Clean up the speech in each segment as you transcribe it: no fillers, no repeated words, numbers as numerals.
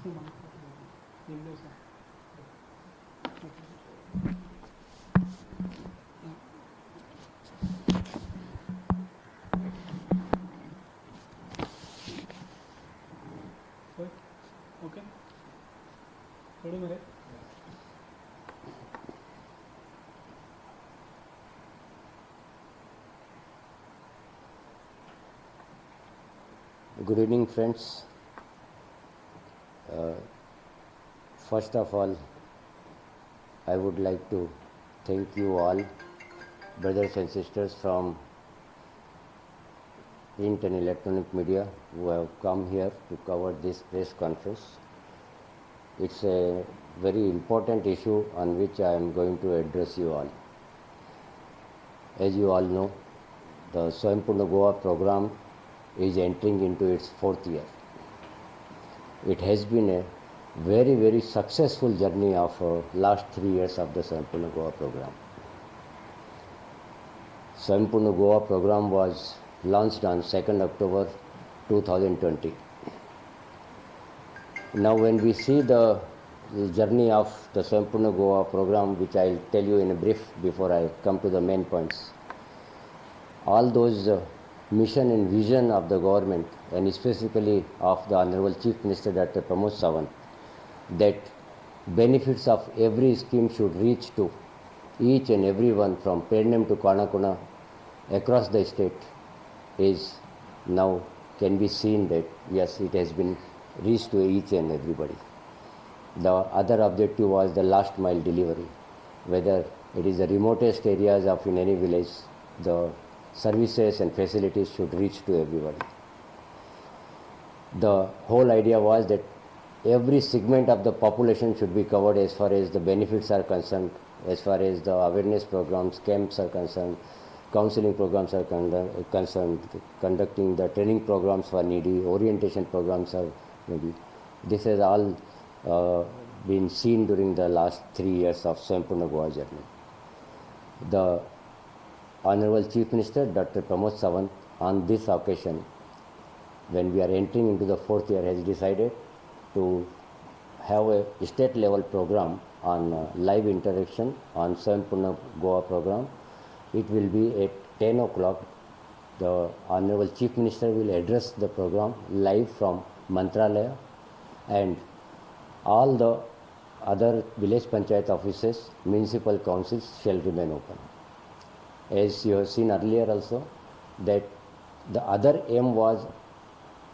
Okay. Ready, Mare? Good evening, friends. First of all, I would like to thank you all, brothers and sisters from print and electronic media, who have come here to cover this press conference. It's a very important issue on which I am going to address you all. As you all know, the Swaympurna Goa program is entering into its 4th year. It has been a very, very successful journey of last 3 years of the Swaympurna Goa program. Swaympurna Goa program was launched on 2nd October 2020. Now when we see the journey of the Swaympurna Goa program, which I will tell you in a brief before I come to the main points, all those mission and vision of the government, and specifically of the Honorable Chief Minister Dr. Pramod Sawant, that benefits of every scheme should reach to each and every one from Prudent to Konkani across the state, is now can be seen that yes, it has been reached to each and everybody. The other objective was the last mile delivery, whether it is the remotest areas of in any village, the services and facilities should reach to everybody. The whole idea was that every segment of the population should be covered as far as the benefits are concerned, as far as the awareness programs, camps are concerned, counseling programs are concerned, conducting the training programs for needy, orientation programs are needy. This has all been seen during the last 3 years of Swaympurna Goa journey. The Honorable Chief Minister Dr. Pramod Sawant on this occasion, when we are entering into the 4th year, has decided to have a state level program on live interaction on Swaympurna Goa program. It will be at 10 o'clock. The Honorable Chief Minister will address the program live from Mantralaya, and all the other village panchayat offices, municipal councils shall remain open. As you have seen earlier also, that the other aim was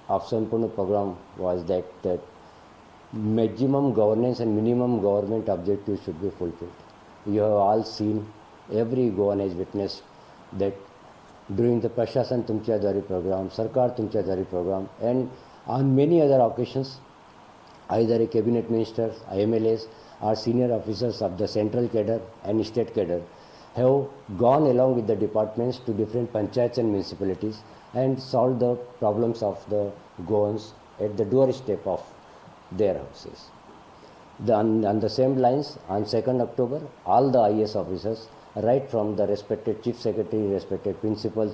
of Swaympurna program was that maximum governance and minimum government objectives should be fulfilled. You have all seen, every Goan has witnessed that during the Prashashan Tumcha Dari program, Sarkar Tumcha Dari program, and on many other occasions, either a cabinet minister, MLAs, or senior officers of the central cadre and state cadre have gone along with the departments to different panchayats and municipalities and solved the problems of the Goans at the doorstep of their houses. On the same lines, on 2nd October, all the IAS officers, right from the respected Chief Secretary, respected Principal,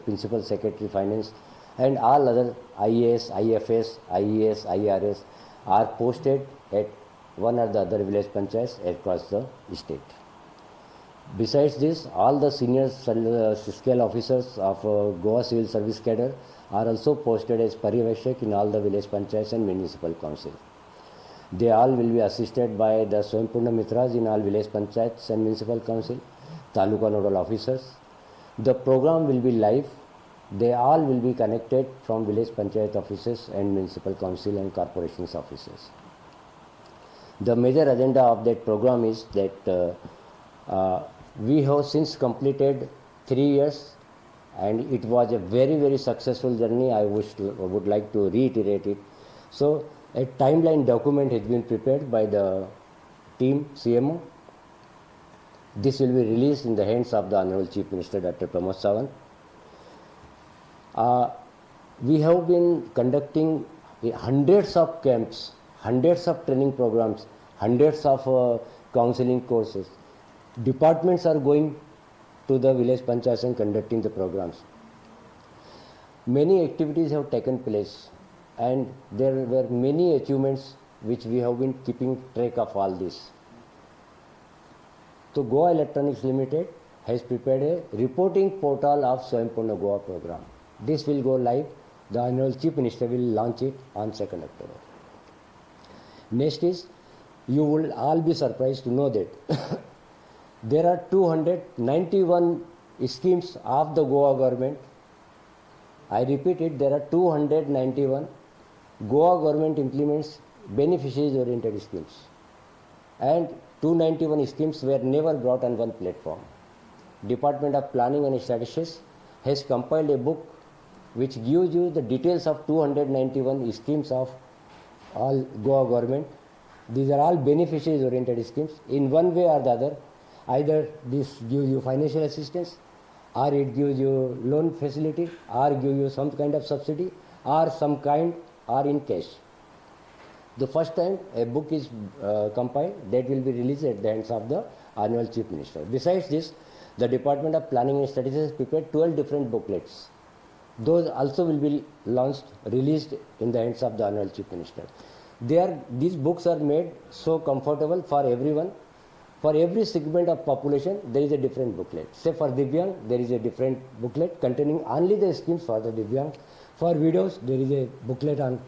Principal Secretary Finance, and all other IAS, IFS, IES, IRS are posted at one or the other village panchayats across the state. Besides this, all the senior scale officers of Goa Civil Service cadre are also posted as Pariyavashak in all the village panchayats and municipal council. They all will be assisted by the Swaympurna Mitras in all village panchayats and municipal council, Taluka nodal officers. The program will be live. They all will be connected from village panchayat offices and municipal council and corporations offices. The major agenda of that program is that we have since completed 3 years, and it was a very, very successful journey. I would like to reiterate it. So a timeline document has been prepared by the team CMO. This will be released in the hands of the Honorable Chief Minister Dr. Pramod Sawant. We have been conducting hundreds of camps, hundreds of training programs, hundreds of counseling courses. Departments are going to the village panchayats and conducting the programs. Many activities have taken place, and there were many achievements which we have been keeping track of all this. So Goa Electronics Limited has prepared a reporting portal of Swaympurna Goa program. This will go live. The Honorable Chief Minister will launch it on 2nd October. Next is, you will all be surprised to know that there are 291 schemes of the Goa government. I repeat it, there are 291 Goa government implements beneficiaries oriented schemes, and 291 schemes were never brought on one platform. Department of Planning and Statistics has compiled a book which gives you the details of 291 schemes of all Goa government. These are all beneficiaries oriented schemes. In one way or the other, either this gives you financial assistance, or it gives you loan facility, or give you some kind of subsidy, or some kind, or in cash. The first time a book is compiled, that will be released at the hands of the Honorable Chief Minister. Besides this, the Department of Planning and Statistics has prepared 12 different booklets. Those also will be launched, released in the hands of the Honorable Chief Minister. These books are made so comfortable for everyone. For every segment of population, there is a different booklet. Say for Divyang, there is a different booklet containing only the schemes for the Divyang. For widows, there is a booklet on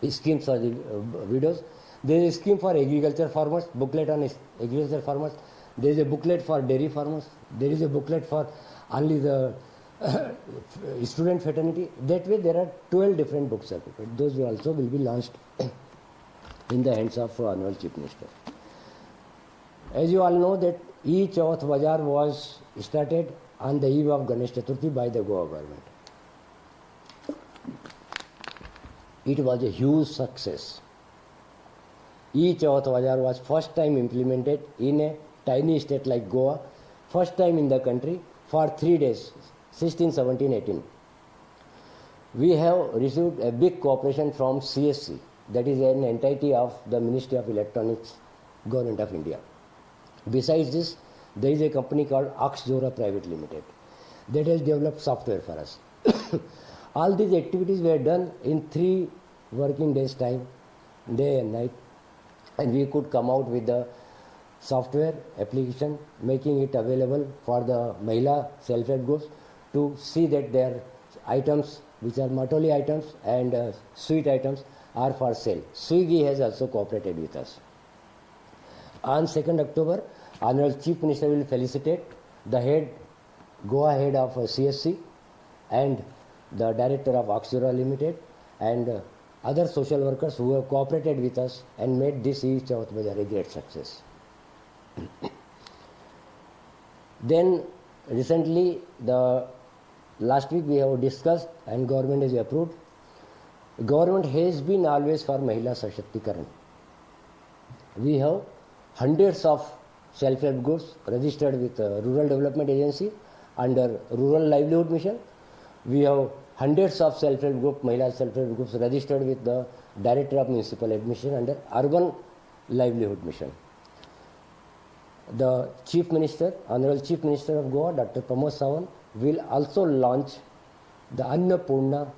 schemes for the widows. There is a scheme for agriculture farmers, booklet on agriculture farmers. There is a booklet for dairy farmers. There is a booklet for only the student fraternity. That way, there are 12 different books are prepared. Those will also be launched in the hands of Honorable Chief Minister. As you all know that E-bazaar was started on the eve of Ganesh Chaturthi by the Goa government. It was a huge success. E-bazaar was first time implemented in a tiny state like Goa, first time in the country for 3 days, 16, 17, 18. We have received a big cooperation from CSC, that is an entity of the Ministry of Electronics, Government of India. Besides this, there is a company called Oxzora Private Limited that has developed software for us. All these activities were done in 3 working days time, day and night, and we could come out with the software application, making it available for the Mahila self-help groups to see that their items, which are Matoli items and sweet items, are for sale. Swiggy has also cooperated with us. On 2nd October, Honorable Chief Minister will felicitate the Goa head of CSC and the director of Oxzora Limited and other social workers who have cooperated with us and made this E-bazaar a great success. Then recently, last week we have discussed and government has approved. Government has been always for Mahila Sashaktikarana. We have hundreds of self-help groups registered with Rural Development Agency under Rural Livelihood Mission. We have hundreds of self-help groups, Mahila self-help groups registered with the Director of Municipal Administration under Urban Livelihood Mission. The Chief Minister, Honorable Chief Minister of Goa, Dr. Pramod Sawant, will also launch the Annapurna,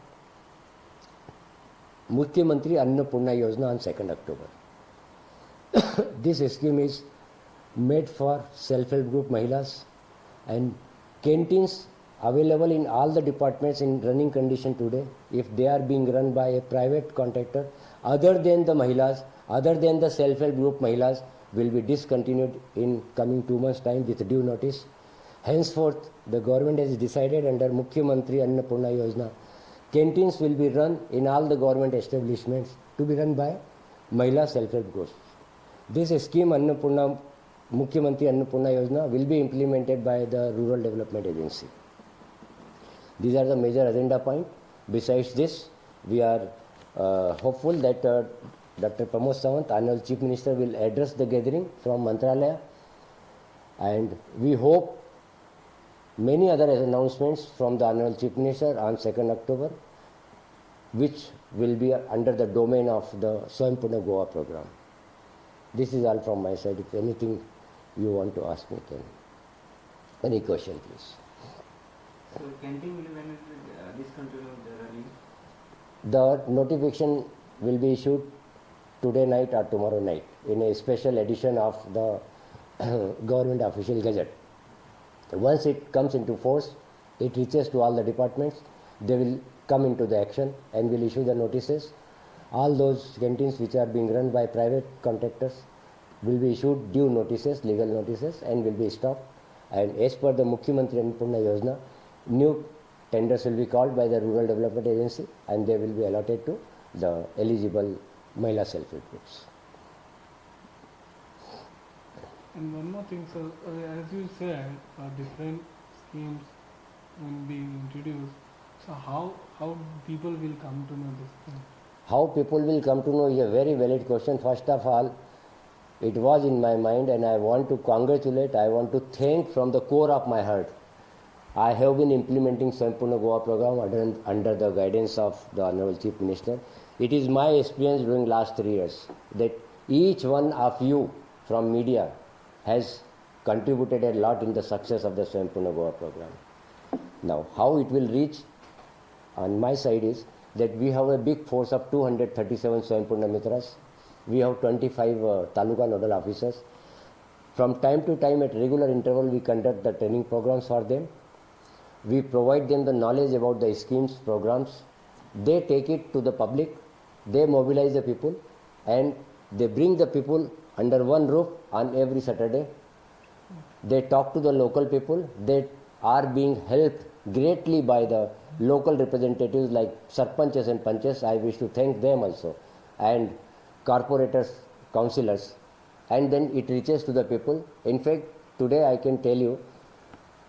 Mukhyamantri Annapurna Yojana on 2nd October. This scheme is made for self-help group Mahilas, and canteens available in all the departments in running condition today. If they are being run by a private contractor, other than the Mahilas, other than the self-help group Mahilas, will be discontinued in coming 2 months' time with due notice. Henceforth, the government has decided under Mukhyamantri Annapurna Yojana, canteens will be run in all the government establishments to be run by Mahila self-help groups. This scheme, Mukhyamantri Annapurna Yojana, will be implemented by the Rural Development Agency. These are the major agenda points. Besides this, we are hopeful that Dr. Pramod Sawant, Honorable Chief Minister, will address the gathering from Mantralaya, and we hope many other announcements from the Honorable Chief Minister on 2nd October, which will be under the domain of the Swaympurna Goa program. This is all from my side. If anything you want to ask me, then any question, please. So, canteen will when discontinue the running? The notification will be issued today night or tomorrow night in a special edition of the government official gazette. Once it comes into force, it reaches to all the departments, they will come into the action and will issue the notices. All those canteens which are being run by private contractors will be issued due notices, legal notices, and will be stopped. And as per the Mukhyamantri Annapurna Yojana, new tenders will be called by the Rural Development Agency and they will be allotted to the eligible Mahila self-help groups. And one more thing, sir, as you said, different schemes will be introduced. So how people will come to know this thing? How people will come to know is a very valid question. First of all, it was in my mind and I want to congratulate, I want to thank from the core of my heart. I have been implementing Sampurna Goa program under the guidance of the Honorable Chief Minister. It is my experience during last 3 years that each one of you from media has contributed a lot in the success of the Sampurna Goa program. Now, how it will reach on my side is that we have a big force of 237 Sampurna Mitras. We have 25 Taluka nodal officers. From time to time at regular interval we conduct the training programs for them. We provide them the knowledge about the schemes, programs. They take it to the public, they mobilize the people and they bring the people under one roof on every Saturday. They talk to the local people. They are being helped greatly by the local representatives like sarpanches and panches. I wish to thank them also, and corporators, councillors, and then it reaches to the people. In fact, today I can tell you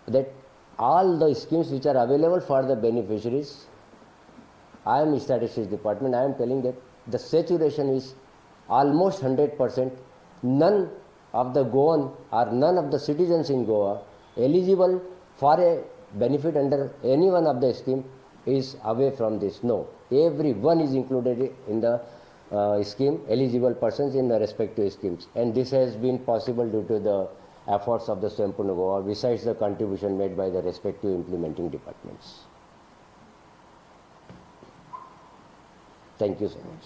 that all the schemes which are available for the beneficiaries, I am statistics department, I am telling that the saturation is almost 100%. None of the Goan or none of the citizens in Goa eligible for a benefit under any one of the scheme is away from this. No, everyone is included in the scheme, eligible persons in the respective schemes, and this has been possible due to the efforts of the Sampurna Goa besides the contribution made by the respective implementing departments. Thank you so much.